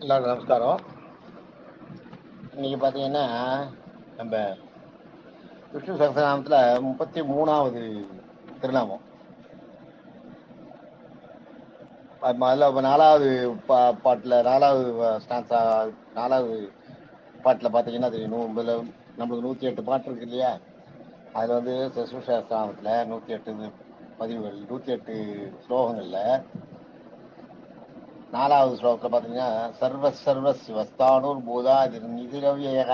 எல்லாரும் நமஸ்காரம். இன்னைக்கு பார்த்தீங்கன்னா நம்ம விஷ்ணு சகஸ்ரநாமத்தில் 33வது திருநாமம். அதில் 4வது பாட்டில் 4வது ஸ்டான்ஸா 4வது பாட்டில் பார்த்தீங்கன்னா அது நம்மளுக்கு 108 பாட்டு இருக்கு இல்லையா? அதில் வந்து விஷ்ணு சகஸ்ரநாமத்தில் 108 பதிவுகள், 108 ஸ்லோகங்களில் 4வது ஸ்லோகத்தில் பார்த்தீங்கன்னா சர்வ சிவஸ்தானூர் பூதா நிதிரவியக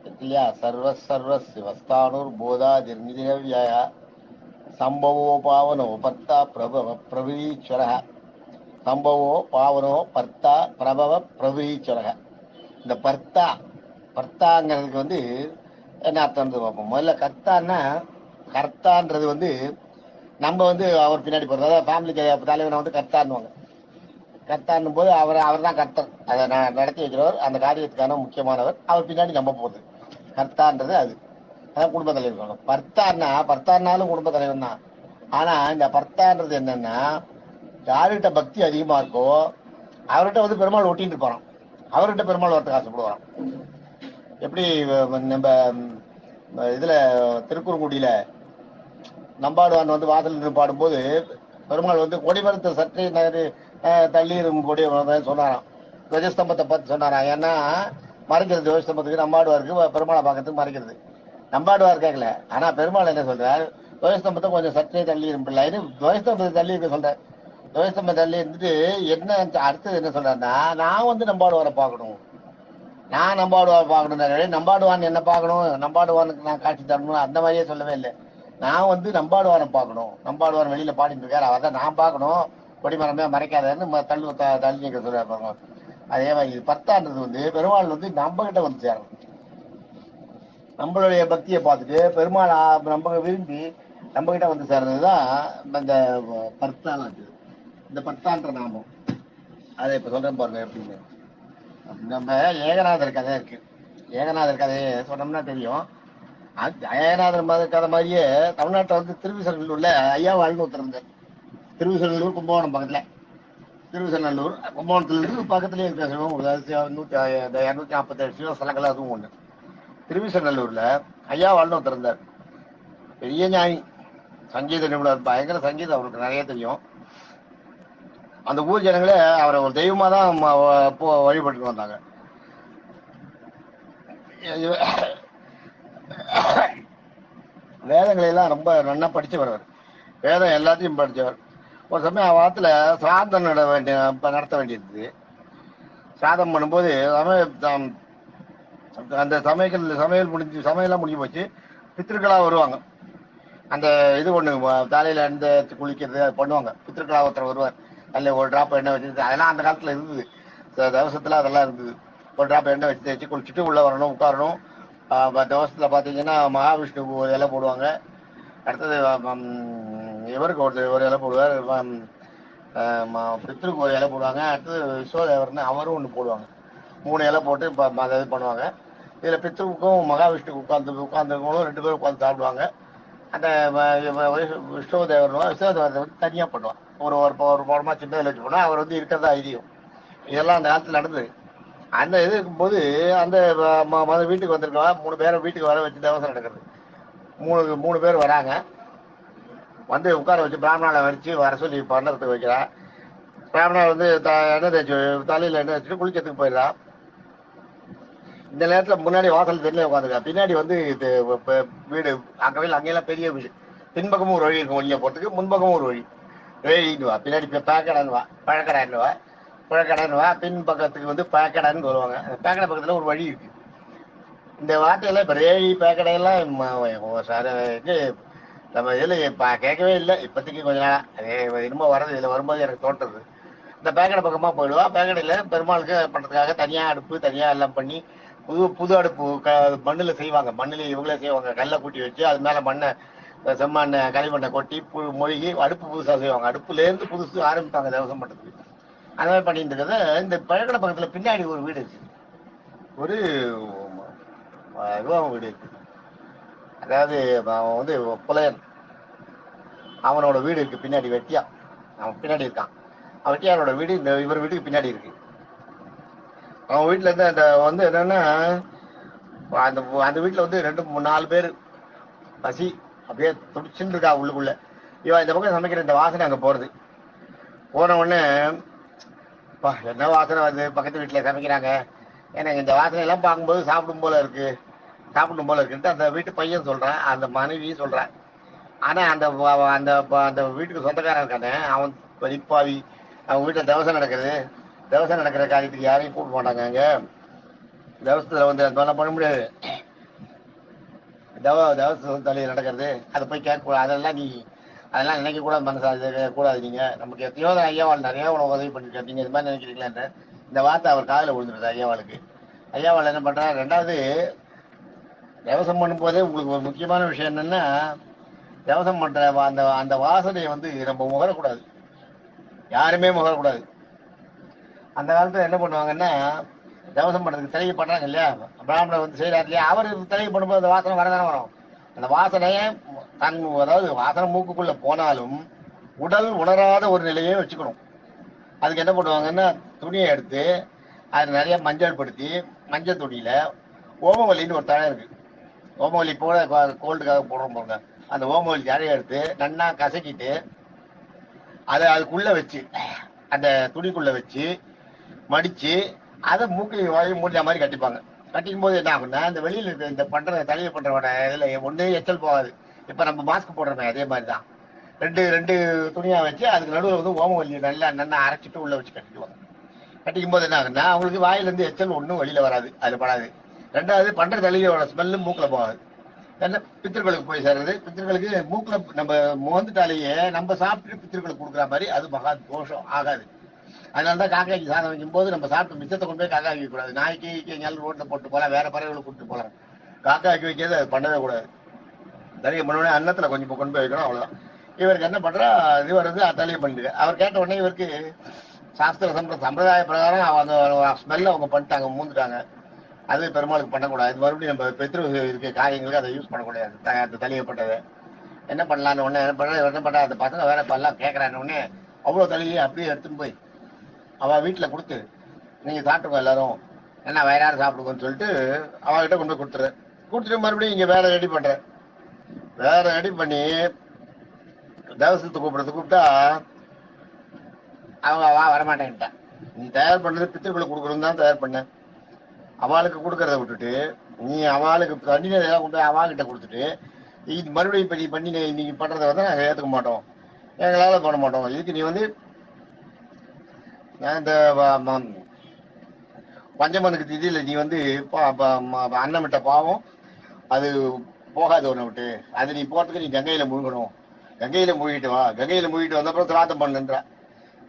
இல்லையா? சர்வ சிவஸ்தானூர் பூதா நிதிரவியக சம்பவோ பாவனோ பர்த்தா பிரபவீஸ்வர சம்பவோ பாவனோ பர்த்தா பிரபவ பிரபவீஸ்வர. இந்த பர்த்தாங்கிறதுக்கு வந்து என்ன அர்த்தம் பார்ப்போம். முதல்ல கர்த்தான்றது வந்து நம்ம வந்து அவர் பின்னாடி போகிறது, அதாவது ஃபேமிலி தலைவனை வந்து கர்த்தான்னுவாங்க. கர்த்தான்னும் போது அவர் தான் கர்த்தர், அதை நடத்தி வைக்கிறவர், அந்த காரியத்துக்கான முக்கியமானவர், அவர் பின்னாடி நம்ம போகுது. கர்த்தான்றது அது, அதான் குடும்ப தலைவர். பர்த்தாருனாலும் குடும்ப தலைவன் தான். ஆனா இந்த பர்த்தான்றது என்னன்னா, யாருகிட்ட பக்தி அதிகமா இருக்கோ அவர்கிட்ட வந்து பெருமாள் ஒட்டிட்டு இருப்பாராம், அவர்கிட்ட பெருமாள் வரத்துக்கு ஆசைப்படுவாராம். எப்படி நம்ம இதுல திருக்குறங்குடியில நம்பாடுவான் வந்து வாசல் நின்று பாடும்போது பெருமாள் வந்து கொடிமரத்தை சற்றே தள்ளி கொடி சொன்னாராம், துவஜஸ்தம்பத்தை பார்த்து சொன்னாராம். ஏன்னா மறைக்கிறது துவஜஸ்தம்பத்துக்கு, நம்பாடுவாருக்கு பெருமாளை பார்க்கறதுக்கு மறைக்கிறது. நம்பாடுவார் கேட்கல, ஆனா பெருமாள் என்ன சொல்றார், துவஜஸ்தம்பத்தை கொஞ்சம் சற்றே தள்ளி இருப்பில்லைன்னு துவஜஸ்தம்பத்தை தள்ளி இருக்க சொல்றேன். துவஜஸ்தம்பம் தள்ளி இருந்துட்டு என்ன அடுத்தது என்ன சொல்றாருன்னா, நான் வந்து நம்பாடுவாரை பார்க்கணும், நான் நம்பாடுவாரை பார்க்கணும், நம்பாடுவான் என்ன பார்க்கணும், நம்பாடுவானுக்கு நான் காட்சி தரணும், அந்த மாதிரியே சொல்லவே இல்லை. நான் வந்து நம்பாடுவாரை பார்க்கணும், நம்பாடுவார் வெளியில பாடிட்டு இருக்காரு, அவர் தான் நான் பார்க்கணும், கொடிமரமே மறைக்காதன்னு தள்ளி நிற்க சொல்றாரு. அதே மாதிரி பர்த்தான்றது வந்து பெருமாள் வந்து நம்ம கிட்ட வந்து சேரணும். நம்மளுடைய பக்தியை பார்த்துட்டு பெருமாள் நம்ம விரும்பி நம்ம கிட்ட வந்து சேர்றதுதான் இந்த பர்த்தான. இந்த பர்த்தான்ற நாமம் அதை இப்ப சொல்றேன் பாருங்க எப்படின்னு. நம்ம ஏகநாதர் கதை இருக்கு, ஏகநாதர் கதையை சொன்னோம்னா தெரியும். ஏகநாதர் கதை மாதிரியே தமிழ்நாட்டில் வந்து திருவிசநல்லூர்ல ஐயாவாழ்னு ஒருத்தர் இருந்தார். திருவிசநல்லூர் கும்பகோணம் பக்கத்துல, திருவிசநல்லூர் கும்பகோணத்துல பக்கத்துலயே இருக்கிற சிவம் 247 சிவஸ்தலங்கள் அதுவும் ஒண்ணு. திருவிசநல்லூர்ல ஐயாவாழ்னு ஒருத்தர் இருந்தார், பெரிய ஞானி, சங்கீத நிபுணர், பயங்கர சங்கீதம் அவருக்கு நிறைய தெரியும். அந்த ஊர் ஜனங்களே அவரை ஒரு தெய்வமா தான் வழிபட்டு வந்தாங்க. வேதங்களை எல்லாம் ரொம்ப நல்லா படிச்சவர் அவர், வேதம் எல்லாத்தையும் படிச்சவர். ஒரு சமயம் வாரத்துல சாதம் நடத்த வேண்டியிருந்தது. சாதம் பண்ணும்போது அந்த சமையல் முடிஞ்சு போச்சு. பித்திருக்களா வருவாங்க, அந்த இது ஒண்ணு தலையில இருந்து குளிக்கிறது அது பண்ணுவாங்க. பித்திருக்களா ஒருத்தர் வருவார், அல்ல ஒரு டிராப் எண்ணெய் வச்சு, அதெல்லாம் அந்த காலத்துல இருந்தது, தவசத்துல அதெல்லாம் இருந்தது. ஒரு டிராப் எண்ணெய் வச்சு குளிச்சுட்டு உள்ள வரணும், உட்காரணும். தவசத்துல பாத்தீங்கன்னா மகாவிஷ்ணுக்கு ஒரு இலை போடுவாங்க, அடுத்தது இவருக்கு ஒரு இலை போடுவார், பித்ருக்கு ஒரு இலை போடுவாங்க, அடுத்தது விஸ்வதேவர்னு அவரும் ஒன்று போடுவாங்க. 3 இலை போட்டு அதை இது பண்ணுவாங்க. இதுல பித்ருவுக்கும் மகாவிஷ்ணுக்கு உட்கார்ந்துருக்கவங்களும் 2 பேரும் உட்காந்து சாப்பிடுவாங்க. அந்த விஸ்வதேவர் வந்து தனியா பண்ணுவான், ஒரு படமா சின்னதில் வச்சு போனா அவர் வந்து இருக்கிறதா ஐதீகம். இதெல்லாம் அந்த காலத்துல நடந்தது. அந்த இது இருக்கும்போது அந்த வீட்டுக்கு வந்திருக்கா 3 பேரை வீட்டுக்கு வர வச்சு தேவசம் நடக்கிறது. 3 பேர் வராங்க, வந்து உட்கார வச்சு பிராமணாவை வச்சு வர சொல்லி பண்ணறதுக்கு வைக்கிறா. பிராமணா வந்து எண்ணெய் தேய்ச்சி தலையில எண்ணெய் வச்சுட்டு குளிக்கிறதுக்கு போயிடலாம். இந்த நேரத்துல முன்னாடி வாசல் தெரியல உட்காந்துருக்கா, பின்னாடி வந்து வீடு அங்கெல்லாம் பெரிய வீடு, பின்பக்கமும் ஒரு வழி இருக்கும் வெளியே போறதுக்கு, முன்பக்கமும் ஒரு வழி. வா பின்னாடி பேக்கடான்னுவா, பழக்கடான்னுவா, பின் பக்கத்துக்கு வந்து பேக்கடான்னு வருவாங்க. பேக்கடை பக்கத்துல ஒரு வழி இருக்கு. இந்த வார்த்தையெல்லாம் இப்ப ரேழி பேக்கடையெல்லாம் இது நம்ம இதுல கேட்கவே இல்லை இப்போதைக்கு. கொஞ்ச நாளா அதே இன்னமும் வர்றது, இதுல வரும்போது எனக்கு தோன்றது. இந்த பேக்கடை பக்கமா போயிடுவா. பேக்கடையில பெருமாளுக்கு பண்றதுக்காக தனியா அடுப்பு, தனியா எல்லாம் பண்ணி புது அடுப்பு மண்ணுல செய்வாங்க. மண்ணுல இவங்களே செய்வாங்க, கல்லை கூட்டி வச்சு அது மேல மண்ணை செம்மண்ணை களிமண்ணை கொட்டி மொழிகி அடுப்பு புதுசா செய்வாங்க. அடுப்புல இருந்து புதுசு ஆரம்பிப்பாங்க தேவசம் பண்றதுக்கு. அந்த மாதிரி பண்ணிட்டு இருக்கிறத இந்த பழக்கடை பக்கத்துல பின்னாடி ஒரு வீடு இருக்கு, ஒரு வீடு இருக்கு. அதாவது அவன் வந்து புலையன், அவனோட வீடு இருக்கு பின்னாடி, வெட்டியா அவன் பின்னாடி இருக்கான். வெட்டியாரோட வீடு இந்த இவர் வீட்டுக்கு பின்னாடி இருக்கு. அவன் வீட்டுல இருந்து அந்த வந்து என்னன்னா அந்த அந்த வீட்டுல வந்து 2 3 4 பேர் பசி அப்படியே துடிச்சுட்டு இருக்கா உள்ளுக்குள்ள. இவன் இந்த பக்கம் சமைக்கிற இந்த வாசனை அங்க போறது. போன உடனே என்ன வாசனை வருது, பக்கத்து வீட்டுல சமைக்கிறாங்க, எனக்கு இந்த வாசனை எல்லாம் பார்க்கும்போது சாப்பிடும் போல இருக்கு, சாப்பிடும் போல இருக்குன்ட்டு அந்த வீட்டு பையன் சொல்றான், அந்த மனைவி சொல்றான். ஆனா அந்த அந்த அந்த வீட்டுக்கு சொந்தக்காரன் இருக்கானே அவன் படிப்பாவி. அவங்க வீட்டுல தவசம் நடக்குது, தவசம் நடக்கிற காரியத்துக்கு யாரையும் கூப்பிட மாட்டாங்க. அங்க தவசத்துல வந்து அந்த மாதிரிலாம் பண்ண முடியாது. தவச தலையில் நடக்கிறது அதை போய் கேட்க, அதெல்லாம் நீ அதெல்லாம் நினைக்க கூட மனசா கூடாது. நீங்க நமக்கு எத்தனையோ ஐயாவாள் நிறைய உனக்கு உதவி பண்ணிருக்காரு, நீங்க இது மாதிரி நினைக்கிறீங்களா? இந்த வார்த்தை அவர் காதில் விழுந்துருது ஐயாவாளுக்கு. ஐயாவாள் என்ன பண்றா, ரெண்டாவது தேவசம் பண்ணும் போதே உங்களுக்கு ஒரு முக்கியமான விஷயம் என்னன்னா, தேவசம் பண்ற அந்த அந்த வாசனையை வந்து நம்ம முகரக்கூடாது, யாருமே முகரக்கூடாது. அந்த காலத்துல என்ன பண்ணுவாங்கன்னா, தேவசம் பண்றதுக்கு தெளிவு பண்றாங்க இல்லையா, பிராமணர் வந்து செய்யறாரு இல்லையா, அவர் தெளிவு பண்ணும்போது அந்த வாசனை வரதானே வரும். அந்த வாசனையை தன், அதாவது வாசனை மூக்குக்குள்ள போனாலும் உடல் உணராத ஒரு நிலையே வச்சுக்கணும். அதுக்கு என்ன பண்ணுவாங்கன்னா, துணியை எடுத்து அது நிறைய மஞ்சள் படுத்தி, மஞ்சள் துணியில ஓமவல்லின்னு ஒரு தழை இருக்கு, ஓமவல்லி போல கோல்டுக்காக போடுறோம் போங்க, அந்த ஓமவல்லி தழையை எடுத்து நன்னா கசக்கிட்டு அதை அதுக்குள்ள வச்சு, அந்த துணிக்குள்ள வச்சு மடிச்சு அதை மூக்கில் வாய் மூடின மாதிரி கட்டிப்பாங்க. கட்டிக்கும் போது என்ன ஆகும்னா, இந்த வெளியில இருக்க இந்த பண்ற தலையை பண்றவோட இதுல ஒண்ணு எச்சல் போகாது. இப்ப நம்ம மாஸ்க் போடுறோமே அதே மாதிரிதான், ரெண்டு ரெண்டு துணியா வச்சு அதுக்கு நடுவில் வந்து ஓமவல்லி நல்லா நல்லா அரைச்சிட்டு உள்ள வச்சு கட்டிக்குவாங்க. கட்டிக்கும் போது என்ன ஆகுன்னா, அவங்களுக்கு வாயில இருந்து எச்சல் ஒன்றும் வெளியில வராது, அது படாது. ரெண்டாவது பண்ற தலையோட ஸ்மெல்லும் மூக்குல போகாது. என்ன பித்திருக்களுக்கு போய் சேர்றது, பித்திருக்களுக்கு மூக்குல நம்ம முகந்துட்டாலேயே நம்ம சாப்பிட்டு பித்திருக்களுக்கு கொடுக்குற மாதிரி அது மகா தோஷம் ஆகாது. அதனாலதான் காக்காய்க்கு சாதம் வைக்கும் போது நம்ம சாப்பிட்டு மிச்சத்தை கொண்டு போய் காக்காய்க்கு வைக்க கூடாது. நாய்க்கு எங்கேயாலும் ரோட்ல போட்டு போகலாம், வேற பறவைகளுக்கு கூப்பிட்டு போகலாம். காக்காய்க்கு வைக்கிறது அது பண்ணவே கூடாது. நிறைய பண்ண அன்னத்துல கொஞ்சம் கொண்டு போய் வைக்கணும், அவ்வளவுதான். இவருக்கு என்ன பண்றா, இவர் வந்து தலையை பண்ணிட்டு அவர் கேட்ட உடனே இவருக்கு சாஸ்திர சம்பிரதாய பிரகாரம் அவங்க ஸ்மெல்ல அவங்க பண்ணிட்டாங்க, மூந்துட்டாங்க. அது பெருமாளுக்கு பண்ணக்கூடாது, மறுபடியும் நம்ம பித்ரு இருக்க காரியங்களுக்கு அதை யூஸ் பண்ணக்கூடாது, அந்த தலையப்பட்டதை. என்ன பண்ணலான்னு உடனே என்ன பண்ற, அந்த பசங்க வேற எல்லாம் கேட்கறான்னு உடனே அவ்வளவு தலையை அப்படியே எடுத்துன்னு போய் அவ வீட்டுல கொடுத்து, நீங்க சாப்பிட்டுக்கோ எல்லாரும், என்ன வயிறாறு சாப்பிடுங்கன்னு சொல்லிட்டு அவகிட்ட கொண்டு போய் கொடுத்துரு. கொடுத்துட்டு மறுபடியும் இங்க வேற ரெடி பண்ற, வேற ரெடி பண்ணி தேவசத்தை கூப்பிட்டா அவங்க வரமாட்டேன்ட்டான். நீ தயார் பண்ணது பித்திருக்களை கொடுக்கணும் தான் தயார் பண்ண, அவளுக்கு கொடுக்கறத விட்டுட்டு நீ அவளுக்கு தண்ணி கொண்டு போய் அவகிட்ட கொடுத்துட்டு இது மறுபடியும் இப்ப நீ பண்ணி நீங்க பண்றதை வந்து நாங்க ஏத்துக்க மாட்டோம், எங்களால பண்ண மாட்டோம். இதுக்கு நீ வந்து இந்த பஞ்சமனுக்கு திதியில நீ வந்து அன்னமிட்ட பாவம் அது போகாது உன்னை விட்டு, அது நீ போறதுக்கு நீ கங்கையில முழுகணும், கங்கையில மூழ்கிட்டு வா, கங்கையில மூழ்கிட்டு வந்தப்பறம் சிராத்தம் பண்ணுன்ற.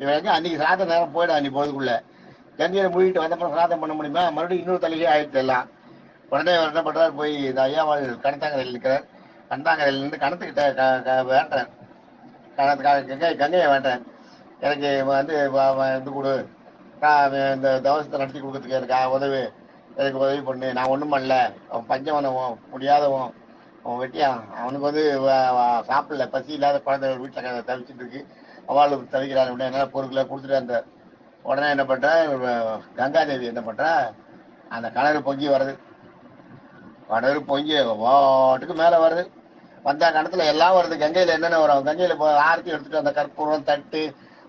இவன் அன்னைக்கு சிராத்த நேரம் போயிடா நீ போறதுக்குள்ள, கங்கையில மூழ்கிட்டு வந்தப்பறம் சிராத்தம் பண்ண முடியுமா, மறுபடியும் இன்னொரு தலையே ஆயிடுச்சு எல்லாம். உடனே என்ன பண்றாரு, போய் இந்த ஐயாவாள் கணத்தாங்கரையில் இருக்கிறார், கணத்தாங்கரையில இருந்து கணத்துக்கிட்ட வேண்டார், கங்கையை வேண்டார், எனக்கு வந்து இது கொடு, இந்த தவசத்தை நடத்தி கொடுக்கறதுக்கு எனக்கு உதவி, எனக்கு உதவி பண்ணு, நான் ஒண்ணும் பண்ணல, அவன் பஞ்சவனவன் முடியாதவன், அவன் வெட்டியான், அவனுக்கு வந்து சாப்பிடல, பசி இல்லாத குழந்தைகள் வீட்டுல தவிச்சிட்டு இருக்கு, அவளுக்கு தவிக்கிறான், என்னால பொருட்களை கொடுத்துட்டு அந்த. உடனே என்ன பண்ற, கங்காதேவி என்ன பண்றா, அந்த கிணறு பொங்கி வருது, கிணறு பொங்கி வாட்டுக்கு மேல வருது. வந்த கணத்துல எல்லாம் வருது, கங்கையில என்னென்ன வரும், கங்கையில ஆரத்தி எடுத்துட்டு அந்த கற்பூரம் தட்டு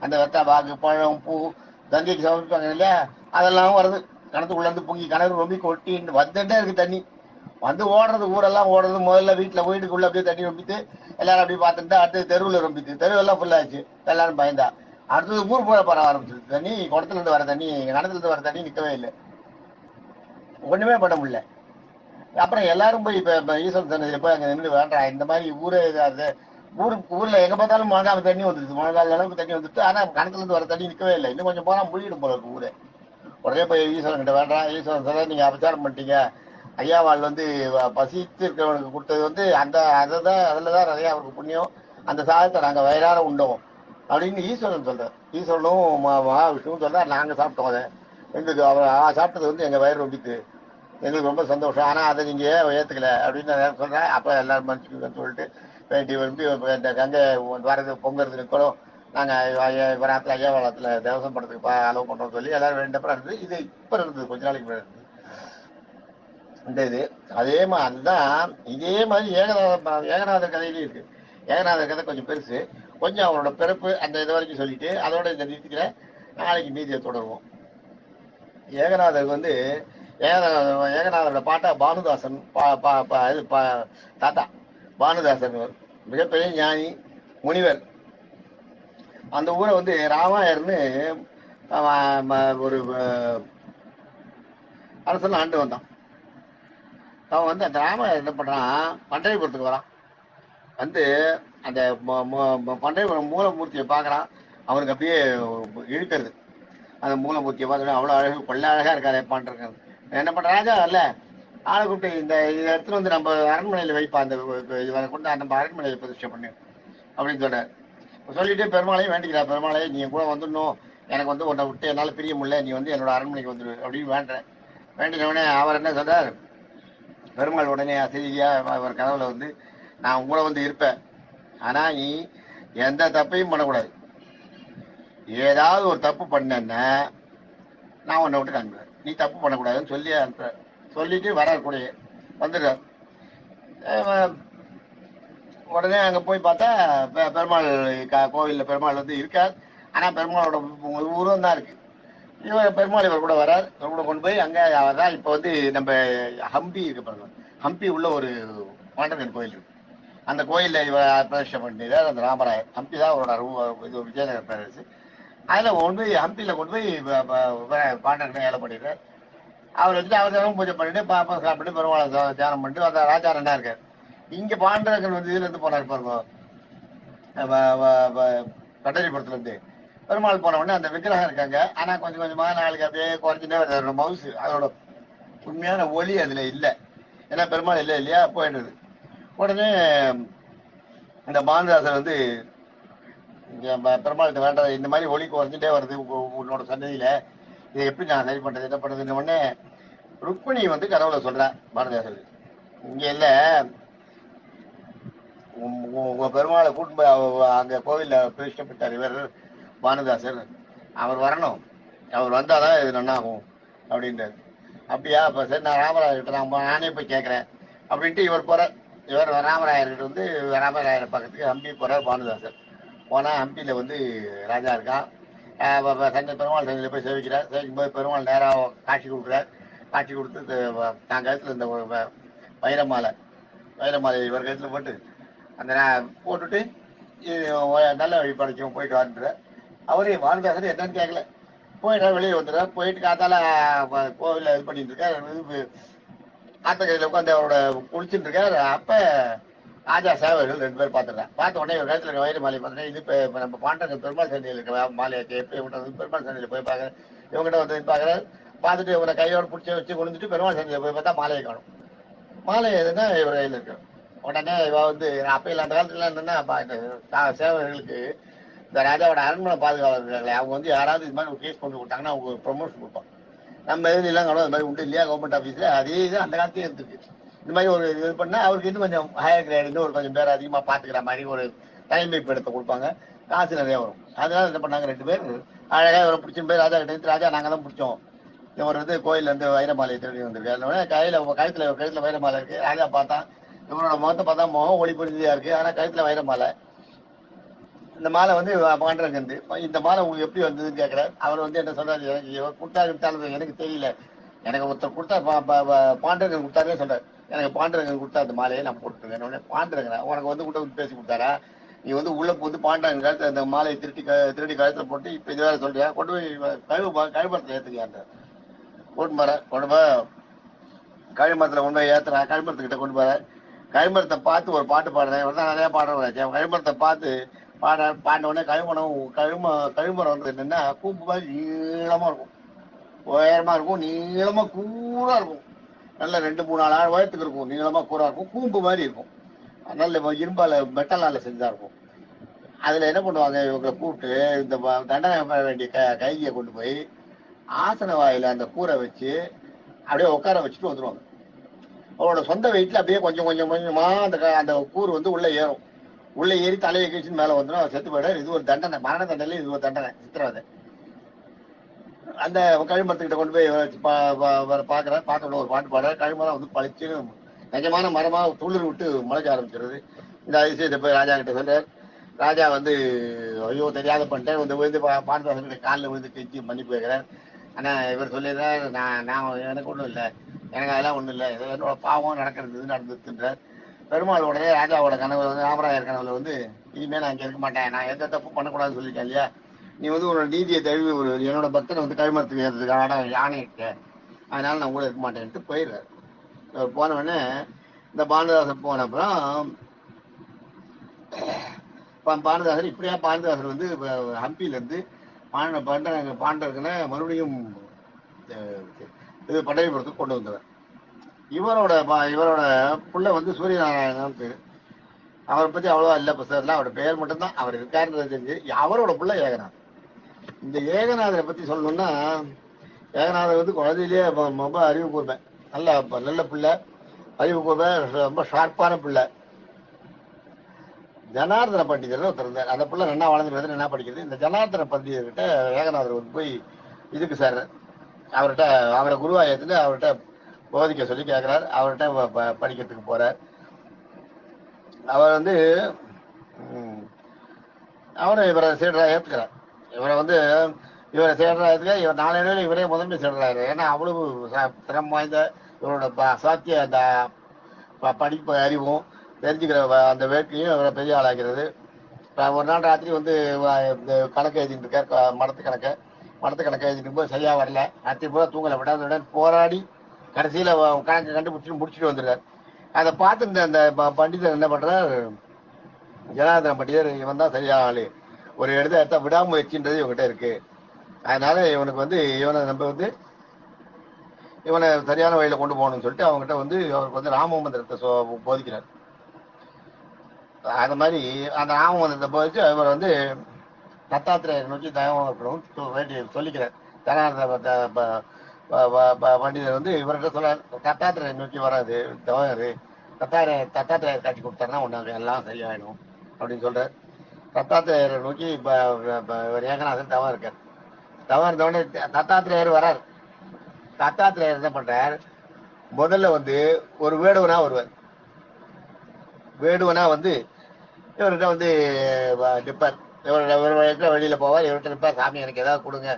அந்த வெத்த பாக்கு பழம் பூ கங்கைக்கு சமர்ப்பிப்பாங்க இல்லையா, அதெல்லாம் வருது. கிணத்துக்குள்ள இருந்து பொங்கி கிணறு ரொம்ப கொட்டி வந்துட்டே இருக்கு தண்ணி, வந்து ஓடுறது, ஊரெல்லாம் ஓடுறது. முதல்ல வீட்டுல வீட்டுக்குள்ள அப்படியே தண்ணி ரொம்பிட்டு எல்லாரும் அப்படியே பார்த்துட்டு, அடுத்து தெருவில் ரொம்பிட்டு, தெருவெல்லாம் ஃபுல்லாச்சு, எல்லாரும் பயந்தா. அடுத்தது ஊர் போல பரவ ஆரம்பிச்சிது தண்ணி, குடத்துல இருந்து வர தண்ணி, கிணத்துல இருந்து வர தண்ணி நிற்கவே இல்லை, ஒண்ணுமே பண்ண முடியல. அப்புறம் எல்லாரும் போய் இப்ப ஈஸ்வரன் சன்னதியில போய் அங்க நின்று வேண்டாம், இந்த மாதிரி ஊரே இதாது, ஊர்ல எங்க பார்த்தாலும் முழங்கால தண்ணி வந்துருது, முழங்கால அளவுக்கு தண்ணி வந்துட்டு, ஆனா கிணத்துல இருந்து வர தண்ணி நிற்கவே இல்லை, இன்னும் கொஞ்சம் போனா முழிடும் போல இருக்கு ஊரே. உடனே போய் ஈஸ்வரன் கிட்ட வேண்டாம், ஈஸ்வரன் சார் நீங்க அபச்சாரம் பண்ணிட்டீங்க, ஐயாவாள் வந்து பசித்து இருக்கிறவனுக்கு கொடுத்தது வந்து அந்த அதுலதான் நிறைய அவருக்கு புண்ணியம், அந்த சாதத்தை நாங்க வயிறார உண்டோம் அப்படின்னு ஈஸ்வரன் சொல்றார். ஈஸ்வரனும் மகாவிஷ்ணுவும் சொல்றாரு, நாங்க சாப்பிட்டோம் அதை, எங்களுக்கு அவர் சாப்பிட்டது வந்து எங்க வயிறு ரொம்பிட்டு, எங்களுக்கு ரொம்ப சந்தோஷம், ஆனா அதை நீங்க ஏத்துக்கல அப்படின்னு நான் சொல்றேன். அப்ப எல்லாரும் மனுச்சுக்குன்னு சொல்லிட்டு வேண்டி விரும்பி இந்த கங்கை வரது பொங்கறது நிற்கணும், நாங்கள் வராத்தில் ஐயாவளத்தில் தேவசம் படத்துக்கு அலோவ் பண்ணுறோம்னு சொல்லி எல்லாரும் வேண்டப்பறம் இருந்தது. இது இப்போ இருந்தது, கொஞ்ச நாளைக்கு முன்னாடி இருந்தது இந்த இது. அதே மாதிரி அதுதான் இதே மாதிரி ஏகநாதர் கதையிலையும் இருக்கு. ஏகநாதர் கதை கொஞ்சம் பெருசு, கொஞ்சம் அவரோட பிறப்பு அந்த இது வரைக்கும் சொல்லிட்டு அதோட இந்த நிறுத்திக்கிற, நாளைக்கு மீதியை தொடருவோம். ஏகநாதருக்கு வந்து ஏகநாதரோட பாட்டா பானுதாசன் தாத்தா பானுதாசன் மிகப்பெரிய ஞானி முனிவர். அந்த ஊரை வந்து ராமாயர்னு ஒரு அரசன் ஆண்டு வந்தான். அவன் வந்து அந்த ராமாயர் என்ன பண்றான், பண்டரிபுரத்துக்கு வரான். வந்து அந்த பண்டரிபுரம் மூலமூர்த்தியை பார்க்கறான். அவனுக்கு அப்படியே இழுக்கிறது. அந்த மூலமூர்த்தியை பார்த்துட்டு அவ்வளோ அழகு, கொள்ள அழகா இருக்காரு பாண்டிருக்காரு. என்ன பண்ற ராஜா இல்ல, ஆளை கூப்பிட்டு இந்த இடத்துல வந்து நம்ம அரண்மனையில் வைப்பா, அந்த இவரை கொண்டு நம்ம அரண்மனையில் பிரதிஷ்டை பண்ணு அப்படின்னு சொன்னார். சொல்லிட்டு பெருமாளையும் வேண்டிக்கிறா, பெருமாளை நீ கூட வந்துடணும், எனக்கு வந்து உன்னை விட்டு என்னால் பிரிய முடியல, நீ வந்து என்னோட அரண்மனைக்கு வந்துடு அப்படின்னு வேண்டேன். வேண்டினவுடனே அவர் என்ன சொல்றார், பெருமாள் உடனே அசதியா அவர் கனவுல வந்து நான் உங்களை வந்து இருப்பேன், ஆனா நீ எந்த தப்பையும் பண்ணக்கூடாது, ஏதாவது ஒரு தப்பு பண்ணேன்னா நான் உன்னை விட்டு காண்பேன், நீ தப்பு பண்ணக்கூடாதுன்னு சொல்லி அனுப்புற. சொல்லிட்டு வரார் கூடயே வந்துடுறார். உடனே அங்கே போய் பார்த்தா பெருமாள் கோவிலில் பெருமாள் வந்து இருக்கார். ஆனால் பெருமாளோட உருவம் தான் இருக்கு. பெருமாள் இவர் கூட வரார். இவர் கூட கொண்டு போய் அங்கே அவர் தான் இப்போ வந்து நம்ம ஹம்பி இருக்கு பாருங்க, ஹம்பி உள்ள ஒரு பாண்டவன் கோயில் இருக்கு. அந்த கோயிலில் இவர் பிரதிஷ்டை பண்ணிட்டார் அந்த ராமராயர். ஹம்பி தான் அவரோட இது விஜயநகர பேரரசு. அதில் கொண்டு போய் ஹம்பியில் கொண்டு போய் பாண்டவனை ஏழை பண்ணிடுறார். அவர் வச்சுட்டு அவர் தினமும் பூஜை பண்ணிட்டு பாப்பா சாப்பிட்டு பெருமாளை தியானம் பண்ணிட்டு அந்த ராஜா ரெண்டா இருக்கார். இங்க பாண்டரங்கன் வந்து இதுல இருந்து போனார் பாருங்க, பட்டரிபுரத்துல இருந்து பெருமாள் போன உடனே அந்த விக்கிரகம் இருக்காங்க. ஆனா கொஞ்சம் கொஞ்சமா நாளைக்கு அப்படியே குறைஞ்சுட்டே வருது மவுசு, அதோட உண்மையான ஒலி அதுல இல்லை. ஏன்னா பெருமாள் இல்லை இல்லையா, போயிடுது. உடனே இந்த பானதாசன் வந்து பெருமாள் வேண்ட இந்த மாதிரி ஒலி குறைஞ்சிட்டே வருது உன்னோட சன்னதியில, இதை எப்படி நான் சரி பண்றது, என்ன பண்றதுன்னு உடனே ருக்மிணி வந்து கனவுல சொல்றேன் பாரதிதாசன், இங்க இல்ல உங்க பெருமாளை கூட்டு போய் அங்க கோவில்ல பிரதிஷ்டப்பட்டார் இவர் பானுதாசர், அவர் வரணும், அவர் வந்தாதான் இது நன்னாகும் அப்படின்றாரு. அப்படியா, அப்ப சரி நான் ராமராயர்கிட்ட நானே போய் கேட்கறேன் அப்படின்ட்டு இவர் போறார். இவர் ராமராயர்கிட்ட வந்து ராமராயரை பக்கத்துக்கு ஹம்பி போறார் பானுதாசர். போனா ஹம்பியில வந்து ராஜா இருக்கான். சந்தை பெருமாள் சந்தையில போய் சேவிக்கிறார். சேவிக்கும் போது பெருமாள் நேராக காட்சி கொடுக்குறார். காட்சி கொடுத்து தான் கழுத்துல இந்த வைரமாலை இவர் கழுத்துல போட்டு அந்த போட்டுட்டு நல்ல வழி படைக்கும் போயிட்டு வந்துடுற. அவரே வாழ்ந்தாசர் என்னன்னு கேட்கல, போயிட்டா வெளியே வந்துடுற. போயிட்டு காத்தால கோவில இது பண்ணிட்டு இருக்காரு, ஆத்த கையில உட்காந்து அவரோட குளிச்சுட்டு இருக்காரு. அப்ப ராஜா சேவர்கள் ரெண்டு பேர் பார்த்துருக்கேன். பார்த்த உடனே ஒரு இடத்துல வயிறு மாலையை பார்த்துட்டேன். இது இப்போ நம்ம பாண்டங்க பெருமாள் சந்தையில் இருக்கிற மாலையாச்சு, எப்படி விட்டது பெருமாள் சந்தையில் போய் பார்க்குறேன். இவங்ககிட்ட வந்து பார்க்குறேன். பார்த்துட்டு இவரை கையோட பிடிச்சி வச்சு குனிஞ்சிட்டு பெருமாள் சந்தையில் போய் பார்த்தா மாலையை காணும். மாலை எதுன்னா இவர் கையில் இருக்கு. உடனே இவ வந்து அப்பையில் அந்த காலத்துல என்னன்னா சேவர்களுக்கு இந்த ராஜாவோட அரண்மனை பாதுகாவலர்களே அவங்க வந்து யாராவது இது மாதிரி ஒரு கேஸ் கொண்டு கொடுத்தாங்கன்னா அவங்க ஒரு ப்ரொமோஷன் கொடுப்பாங்க. நம்ம எதுலாம் காணும் அது மாதிரி உண்டு இல்லையா கவர்மெண்ட் ஆஃபீஸில், அதே இது அந்த காலத்தையும் இருந்துருக்கு. இந்த மாதிரி ஒரு இது பண்ணால் அவருக்கு இன்னும் கொஞ்சம் ஹையர் கிரேட், இன்னும் ஒரு கொஞ்சம் பேர் அதிகமாக பார்த்துக்கிற மாதிரி ஒரு தலைமைப்பு இடத்தை கொடுப்பாங்க, காசு நிறையா வரும். அதனால என்ன பண்ணாங்க, ரெண்டு பேர் அழகாக இவரை பிடிச்ச பேர் ராஜா கிட்ட, ராஜா நாங்கள் தான் பிடிச்சோம், இவர் வந்து கோயிலேருந்து வைரமாலையை திருடி வந்திருக்காரு. கழுத்தில் வைரமாலை இருக்குது. ராஜா பார்த்தா இவரோட முகத்தை பார்த்தா முகம் ஒளி பொருந்தியா இருக்கு, ஆனால் கழுத்தில் வைரமாலை. இந்த மாலை வந்து பாண்டரங்கந்து, இந்த மாலை உங்களுக்கு எப்படி வந்ததுன்னு கேட்குறாரு. அவர் வந்து என்ன சொல்றாரு, எனக்கு இவர் கொடுத்தாரு எனக்கு தெரியல, எனக்கு ஒருத்தர் கொடுத்தா பாண்டரங்கன் கொடுத்தாருன்னு சொல்றாரு. எனக்கு பாண்டரங்கன் கொடுத்தா அந்த மாலையை நான் போட்டுருக்கேன். பாண்டரங்கன் உனக்கு வந்து கூட பேசி கொடுத்தாரா, நீ வந்து உள்ள வந்து பாண்டரங்கன் கழுத்து அந்த மாலையை திருடி கழுத்துல போட்டு இப்ப இது வேற சொல்றியா, கொண்டு போய் கழுமரத்துல ஏத்துக்கியான்ற கொண்டு போய் கழுமரத்துல கொண்டு போய் ஏத்துறா. கழுமரத்துக்கிட்ட கொண்டு போற, கழுமரத்தை பார்த்து ஒரு பாட்டு பாடுறேன், நிறைய பாடுறேன். கழுமரத்தை பார்த்து பாடின உடனே கழுமரம் வந்து என்னன்னா கூப்பு மாதிரி நீளமா இருக்கும், உயரமா இருக்கும், நீளமா கூரா இருக்கும், நல்ல 2-3 ஆள் உயரத்துக்கு இருக்கும், நீளமா கூரா இருக்கும், கூம்பு மாதிரி இருக்கும், நல்ல இரும்பால மெட்டலால செஞ்சா இருக்கும். அதுல என்ன பண்ணுவாங்க, இவங்களை கூப்பிட்டு இந்த தண்டனை பெற வேண்டிய கைதியை கொண்டு போய் ஆசன வாயில அந்த கூரை வச்சு அப்படியே உட்கார வச்சுட்டு வந்துருவாங்க. அவரோட சொந்த வீட்டுல அப்படியே கொஞ்சம் கொஞ்சமா அந்த கூறு வந்து உள்ள ஏறும். உள்ள ஏறி தலையை கழிச்சுன்னு மேல வந்துடும், அவர் செத்து போயிடார். இது ஒரு தண்டனை, மரண தண்டனை, இது ஒரு தண்டனை, சித்திரவதை. அந்த கழுமரத்துக்கிட்ட கொண்டு போய் பாக்குற பார்க்க ஒரு பாட்டு பாடுற, கழுமரம் வந்து பழிச்சு நிஜமான மரமா துளிர் விட்டு முளைக்க ஆரம்பிச்சிருது. இந்த அதிசயத்தை போய் ராஜா கிட்ட சொல்றார். ராஜா வந்து ஐயோ தெரியாத பண்ணிட்டேன், வந்து விழுந்து பாண்டவர்கிட்ட காலில் விழுந்து கெஞ்சி மன்னிப்பு வைக்கிறார். ஆனா இவர் சொல்லிடுறார், நான் எனக்கு ஒன்றும் இல்லை, எனக்கு அதெல்லாம் ஒன்றும் இல்லை, என்னோட பாவம் நடந்துருந்துன்றார். பெருமாள் உடனே ராஜாவோட கனவுல வந்து ஆபராயர் கனவுல வந்து இனிமே நான் இங்க இருக்க மாட்டேன், நான் எந்த தப்பு பண்ணக்கூடாதுன்னு சொல்லியிருக்கேன் இல்லையா, நீ வந்து உன்னோட நீதியை தழுவி ஒரு என்னோட பக்தனை வந்து கழுமரத்துக்கு ஏறதுக்காக யானை இருக்கு, அதனால நான் கூட இருக்க மாட்டேன்ட்டு போயிடுறாரு. போன உடனே இந்த பாரதிதாசன் போன அப்புறம் பாரதிதாசர் இப்படியா பாரதிதாசர் வந்து ஹம்பியில இருந்து பாண்டவர்களை மறுபடியும் இது படையபுரத்துக்கு கொண்டு வந்தவர். இவரோட புள்ள வந்து சூரியநாராயணன் பேரு. அவரை பத்தி அவ்வளவா இல்ல புத்தகத்துல, அவரோட பெயர் மட்டும்தான், அவர் இருக்காருன்றது தெரிஞ்சு. அவரோட புள்ள ஏகநாதர். இந்த ஏகநாதரை பத்தி சொல்லணும்னா, ஏகநாதர் வந்து குழந்தையிலேயே ரொம்ப அறிவு கூர்மை, நல்ல பிள்ளை, அறிவு கூர்மை, ரொம்ப ஷார்ப்பான பிள்ளை. ஜனார்தன பண்டிதர் ஒருத்தர் இருந்தார். அந்த பிள்ளை நல்லா வளர்ந்துருது, என்ன படிக்கிறது. இந்த ஜனார்தன பண்டிதர்கிட்ட ஏகநாதர் வந்து போய் இதுக்கு சார் அவர்கிட்ட அவரை குருவா ஏற்றுட்டு அவர்கிட்ட போதிக்க சொல்லி கேட்கிறார். அவர்கிட்ட படிக்கிறதுக்கு போறார். அவர் வந்து இவரை சீடரா ஏற்றுக்கிறார். இவரை சீடரா ஏற்றுக்க, இவர் நாளையில இவரே முதன்மை சீடராரு. ஏன்னா அவ்வளவு திறம் வாய்ந்த இவரோட சாத்திய அந்த படிப்பு அறிவும் தெரிஞ்சுக்கிற அந்த வேட்கையும் இவரை பெரிய ஆளாகிறது. ஒரு நாள் ராத்திரி வந்து கணக்கு எழுதிட்டு இருக்கார், மடத்து கணக்கு எழுதிட்டு போது சரியா வரல. ராத்திரி பூரா தூங்கலை, விடாத போராடி கடைசியில கணக்கு கண்டுபிடிச்சு முடிச்சுட்டு வந்துடுறாரு. அதை பார்த்து அந்த பண்டிதர் என்ன பண்றார், ஜனார்தன பண்டிதர் இவன் தான் சரியான ஆளு, ஒரு எடுத்த விடாமுயற்சின்றது இவங்ககிட்ட இருக்கு, அதனால இவனுக்கு வந்து இவனை சரியான வழியில கொண்டு போகணும்னு சொல்லிட்டு அவங்ககிட்ட வந்து அவருக்கு வந்து ராம மந்திரத்தை போதிக்கிறார். அது மாதிரி அந்த ராம மந்திரத்தை போதிச்சு அவர் வந்து தத்தாத்திரேயர் நோக்கி தயவம் இருக்கணும் வேண்டி சொல்லிக்கிறார். ஜனார்தன பண்டிதர் வந்து இவர்கிட்ட சொல்ல, தத்தாத்திரேயர் நோக்கி வராது தவறு, தத்தாத்திரேயர் காட்சி கொடுத்தாருன்னா ஒன்று எல்லாம் சரியாயிடும் அப்படின்னு சொல்றார். தத்தாத்திரேயரை நோக்கி இவர் ஏகநாதன் தவம் இருக்கார். தவம் இருந்தவொடனே தத்தாத்திரேயர் வரார். தத்தாத்திரேயர் என்ன பண்றார், முதல்ல வந்து ஒரு வேடுவனா வருவார். வேடுவனா வந்து இவர்கிட்ட வந்து நிற்பார். இவர்கிட்ட வெளியில போவார். இவர்கிட்ட நிற்பார், சாமி எனக்கு ஏதாவது கொடுங்க,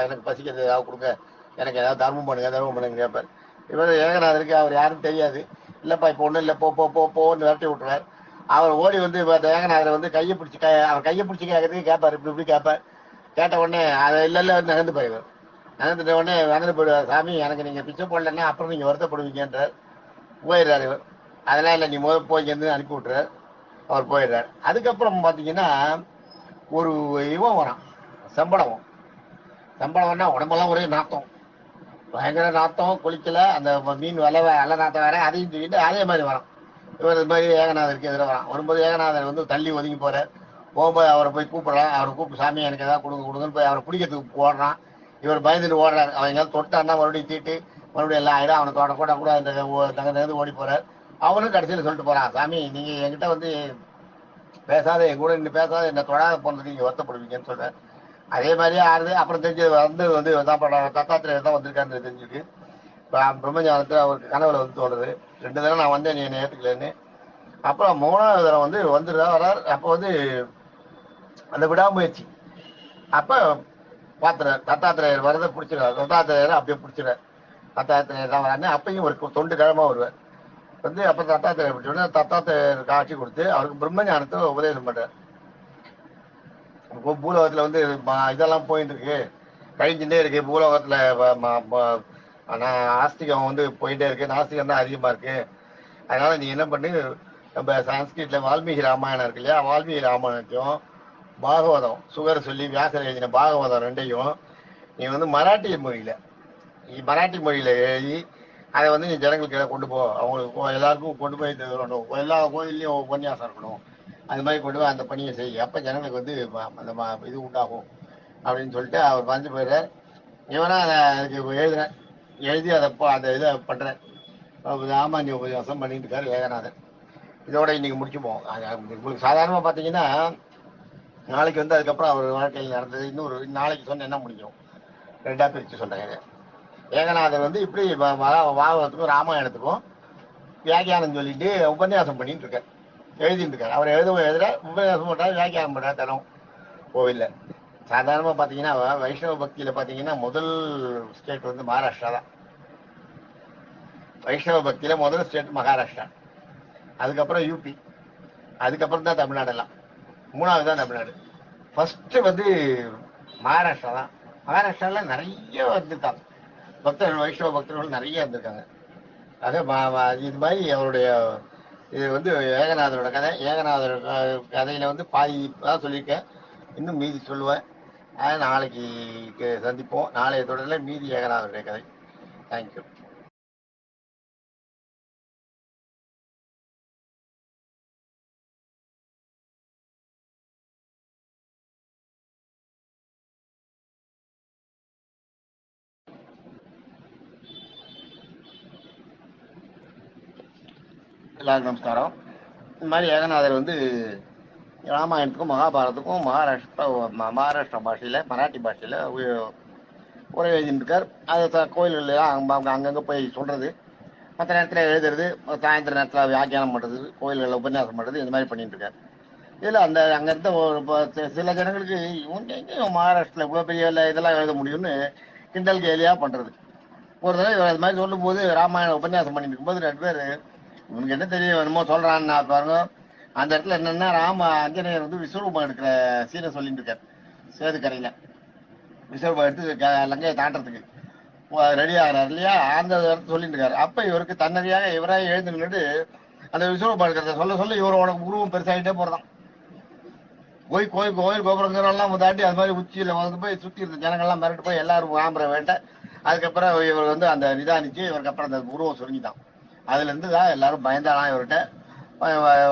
எனக்கு பசிக்கிறது, ஏதாவது கொடுங்க, எனக்கு ஏதாவது தர்மம் பண்ணுங்க கேட்பார். இவர் ஏகநாதருக்கு அவர் யாரும் தெரியாது. இல்லப்பா இப்போ ஒன்றும் இல்லை, போன்னு விரட்டி விட்டுருவார். அவர் ஓடி வந்து ஏகநாதரை வந்து அவர் கையை பிடிச்சி கேட்கறதுக்கு கேட்பார், இப்படி கேட்பார். கேட்ட உடனே அதை இல்ல நகர்ந்து போயிடுவார். நகர்ந்துட்ட உடனே நகர்ந்து போயிடுவார். சாமி எனக்கு நீங்க பிச்சை போடலன்னா அப்புறம் நீங்க வருத்தப்படுவீங்கன்றார். போயிடுறாரு இவர். அதெல்லாம் இல்லை, நீ முதல் போய் அனுப்பி விட்டுறார். அவர் போயிடுறார். அதுக்கப்புறம் பார்த்தீங்கன்னா ஒரு இவன் வரான், செம்பளவன்னா உடம்பெல்லாம் ஒரே நாத்தம், பயங்கர நாத்தம், குளிக்கல, அந்த மீன் அலை நாத்தம் வேற, அதையும் தூக்கிட்டு அதே மாதிரி வரான். இவர் இது மாதிரி ஏகநாதருக்கு எதிராக வரான். வரும்போது ஏகநாதர் வந்து தள்ளி ஒதுங்கி போறார். போகும்போது அவரை போய் கூப்பிடுறான். அவரை கூப்பிட்டு சாமி எனக்கு ஏதாவது கொடுங்கன்னு போய் அவரை பிடிக்கிறதுக்கு ஓடுறான். இவர் பயந்துட்டு ஓடுறாரு. அவன் எங்கேயாவது தொட்டான்னா மறுபடியும் தீட்டு மறுபடியும் எல்லாம் ஆயிடும். அவனை கூட தங்க ஓடி போறார். அவனும் கடைசியில் சொல்லிட்டு போறான், சாமி நீங்க என்கிட்ட வந்து பேசாத, என் கூட நின்று பேசாத, என்ன தொடாத போனதுக்கு நீங்க வருத்தப்படுவீங்கன்னு சொல்ற. அதே மாதிரியே ஆறுது. அப்புறம் வந்து தத்தாத்திரேயர் தான் வந்திருக்காருன்னு தெரிஞ்சுட்டு பிரம்மஞானத்துல அவருக்கு கனவுல வந்து தோணுது, 2 தடவை நான் வந்தேன், நீ என்னை ஏற்றுக்கலன்னு. அப்புறம் 3வது தடவை வந்து வரார். அப்போ வந்து அந்த விடாமுயற்சி அப்ப பாத்துறாரு, தத்தாத்திரேயர் வரதை பிடிச்சிடாரு. தத்தாத்திரேயர் அப்படியே பிடிச்சிடாரு. தத்தாத்திரேயர் தான் வரான்னு அப்பயும் ஒரு தொண்டு கிழமா வருவார். வந்து அப்ப தத்தாத்திரேயர் பிடிச்சோடனே தத்தாத்திரேயர் காட்சி கொடுத்து அவருக்கு பிரம்மஞானத்தை உபதேசம் பண்றார். பூலோகத்துல வந்து இதெல்லாம் போயிட்டு இருக்கு, கழிஞ்சுட்டே இருக்கு. பூலோகத்துல ஆஸ்திகம் வந்து போயிட்டே இருக்கு, நாஸ்திகம் தான் அதிகமா இருக்கு. அதனால நீ என்ன பண்ணு, நம்ம சான்ஸ்கிரிட்ல வால்மீகி ராமாயணம் இருக்கு இல்லையா, வால்மீகி ராமாயணத்தையும் பாகவதம் சுகர் சொல்லி வியாசர் எழுதின பாகவதம் 2ஐயும் நீ வந்து மராட்டி மொழியில எழுதி அதை வந்து நீ ஜனங்களுக்கு கொண்டு போ, அவங்களுக்கு எல்லாருக்கும் கொண்டு போய் தரணும், எல்லா கோயிலையும் உபன்யாசம் இருக்கணும், அது மாதிரி கொண்டு போய் அந்த பணியை செய்ய, அப்ப ஜனங்களுக்கு வந்து அந்த இது உண்டாகும் அப்படின்னு சொல்லிட்டு அவர் வந்து போயிடுறார். இவனா அதை அதுக்கு எழுதி அதை அந்த இதை பண்ற சாமானிய உபன்யாசம் பண்ணிட்டு இருக்காரு ஏகநாதன். இதோட இன்னைக்கு முடிச்சுப்போம். உங்களுக்கு சாதாரணமாக பார்த்தீங்கன்னா நாளைக்கு வந்து அதுக்கப்புறம் அவர் வாழ்க்கையில் நடந்தது இன்னொரு நாளைக்கு சொன்ன என்ன முடியும், ரெண்டாக பிரித்து சொல்கிறேன். ஏகநாதர் வந்து இப்படி பாகவத்துக்கும் ராமாயணத்துக்கும் வியாக்கியானம் சொல்லிட்டு உபன்யாசம் பண்ணிட்டு இருக்கார், எழுதிட்டு இருக்கார். அவர் எழுத உபன்யாசம் பண்ணுறாரு, வியாக்கியானம் பண்ணுறாரு தரம் கோவிலில். சாதாரணமாக பார்த்தீங்கன்னா வைஷ்ணவ பக்தியில் பார்த்தீங்கன்னா முதல் ஸ்டேட் வந்து மகாராஷ்டிரா தான். வைஷ்ணவ பக்தியில் முதல் ஸ்டேட் மகாராஷ்டிரா, அதுக்கப்புறம் யூபி, அதுக்கப்புறம் தான் தமிழ்நாடெல்லாம், மூணாவது தான் தமிழ்நாடு. ஃபர்ஸ்ட் வந்து மகாராஷ்டிரா தான். மகாராஷ்டிராவில் நிறைய வந்திருக்காங்க பக்தர்கள், வைஷ்ணவ பக்தர்கள் நிறைய இருந்திருக்காங்க. ஆக இது மாதிரி அவருடைய இது வந்து ஏகநாதரோட கதை. ஏகநாதர் கதையில வந்து பாதி தான் சொல்லியிருக்கேன், இன்னும் மீதி சொல்லுவேன். நாளைக்கு சந்திப்போம். நாளைய தொடரில் மீதி ஏகநாதருடைய கதை. தேங்க்யூ. எல்லாருக்கும் நமஸ்காரம். இந்த மாதிரி ஏகநாதர் வந்து ராமாயணத்துக்கும் மகாபாரதத்துக்கும் மகாராஷ்டிரா பாஷையில், மராட்டி பாஷையில் உரை எழுதிட்டுருக்கார். அது கோயில்கள் அங்கங்கே போய் சொல்கிறது, மற்ற நேரத்தில் எழுதுறது, சாயந்தர நேரத்தில் வியாக்கியானம் பண்ணுறது, கோயில்களில் உபன்யாசம் பண்ணுறது, இந்த மாதிரி பண்ணிட்டு இருக்கார். இதில் அங்கே இருந்த சில ஜனங்களுக்கு இவங்க எங்கே மகாராஷ்டிராவில் இவ்வளோ பெரிய இதெல்லாம் எழுத முடியும்னு கிண்டல் கேலியாக பண்ணுறது. ஒரு தடவை இவர் அது மாதிரி சொல்லும்போது, ராமாயணம் உபன்யாசம் பண்ணிட்டு இருக்கும்போது 2 பேர், உனக்கு என்ன தெரியும் என்னமோ சொல்கிறான்னு பாருங்க. அந்த இடத்துல என்னென்னா அஞ்சனேயர் வந்து விஸ்வரூபம் எடுக்கிற சீனை சொல்லிட்டு இருக்கார். சேதுக்கரையில் விஸ்வரூபம் எடுத்து லங்கையை தாண்டறதுக்கு ரெடி ஆகிறார் இல்லையா, அந்த இடத்துல சொல்லிட்டு இருக்காரு. அப்போ இவருக்கு தன்னறியாக இவராக எழுந்துக்கிட்டு அந்த விஸ்வரூபம் எடுக்கிறத சொல்ல இவரோட உருவம் பெருசாகிட்டே போகிறதான். கோயில் கோபுரங்கள்லாம் தாண்டி அது மாதிரி உச்சியில் வந்து போய் சுற்றி இருந்த ஜனங்கள்லாம் மிரட்டு போய் எல்லாரும் வாம்புற வேண்டாம். அதுக்கப்புறம் இவர் வந்து அந்த நிதானிச்சு இவருக்கு அப்புறம் அந்த உருவம் சுருங்கிதான். அதுலேருந்து தான் எல்லாரும் பயந்தாலாம் இவர்கிட்ட.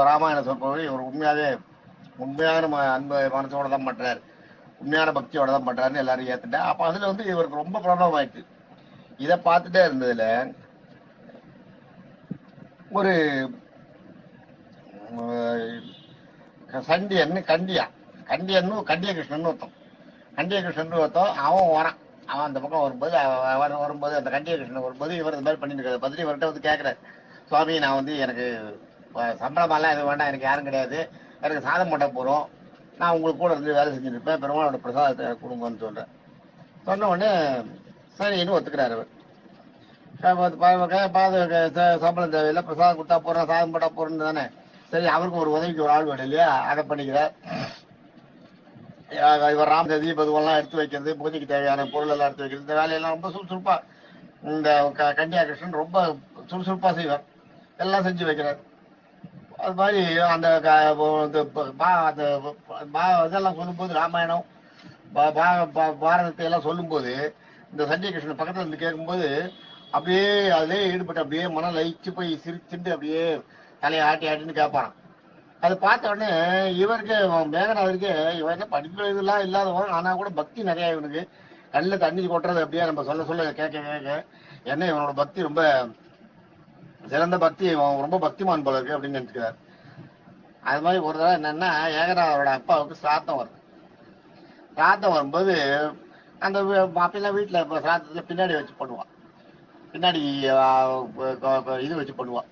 ராமாயண சொற்பொழி இவர் உண்மையான அன்பு மனசோட தான் பண்றாரு, உண்மையான பக்தியோட தான் பண்றாருன்னு எல்லாரும் ஏத்துட்டேன். அப்ப அதுல வந்து இவருக்கு ரொம்ப பிரபலம் ஆயிடுச்சு. இதை பார்த்துட்டே இருந்ததுல ஒரு கண்டிய கிருஷ்ணன் ஒருத்தன் அவன் வரான். அவன் அந்த பக்கம் வரும்போது அந்த கண்டிய கிருஷ்ணன் வரும்போது இவர் இந்த மாதிரி பண்ணிட்டு இருக்காரு. பதிரி இவர்கிட்ட வந்து கேட்கிறாரு, சுவாமி நான் வந்து எனக்கு சம்பளமாலாம் எதுவும் வேண்டாம், எனக்கு யாரும் கிடையாது, எனக்கு சாதம் போட்ட போகிறோம், நான் உங்களுக்கு கூட இருந்து வேலை செஞ்சுட்டு இருப்பேன், பெருமாளோட பிரசாதத்தை கொடுங்கன்னு சொல்கிறேன். சொன்ன உடனே சரின்னு ஒத்துக்கிறாரு அவர். சம்பளம் தேவையில்லை, பிரசாதம் கொடுத்தா போகிறோம், சாதம் போட்டா போகிறோன்னு தானே. சரி, அவருக்கு ஒரு உதவிக்கு ஒரு ஆள் வேணும் இல்லையா, அதை பண்ணிக்கிறார். இவர் ராம தீபதுவெல்லாம் எடுத்து வைக்கிறது, பூஜைக்கு தேவையான பொருள் எல்லாம் எடுத்து வைக்கிறது, இந்த வேலையெல்லாம் ரொம்ப சுறுசுறுப்பா இந்த கன்னியா கிருஷ்ணன் ரொம்ப சுறுசுறுப்பா செய்வார், எல்லாம் செஞ்சு வைக்கிறார். அது மாதிரி அந்த இதெல்லாம் சொல்லும்போது, ராமாயணம் பாரதத்தை எல்லாம் சொல்லும்போது இந்த சஞ்சய் கிருஷ்ணன் பக்கத்துல இருந்து கேட்கும்போது அப்படியே அதிலே ஈடுபட்டு அப்படியே மனம் லயிச்சு போய் சிரிச்சுட்டு அப்படியே தலையை ஆட்டி ஆட்டின்னு கேட்பாரான். அதை பார்த்த உடனே இவருக்கு மேகநாதருக்கு, இவன் என்ன படிப்பு இதெல்லாம் இல்லாதவன், ஆனா கூட பக்தி நிறைய இவனுக்கு, கண்ணில் தண்ணி கொட்டுறது அப்படியே நம்ம சொல்ல கேட்க கேட்க என்ன இவனோட பக்தி ரொம்ப சிறந்த பக்தி, ரொம்ப பக்திமான் போல இருக்கு அப்படின்னு நினைச்சுக்கிறார். அது மாதிரி ஒரு தடவை என்னன்னா, ஏகநாதரோட அப்பாவுக்கு சிராத்தம் வருது. சிராத்தம் வரும்போது அந்த அப்பெல்லாம் வீட்டில் இப்போ சிராத்தத்தில் பின்னாடி வச்சு பண்ணுவான், பின்னாடி இது வச்சு பண்ணுவான்,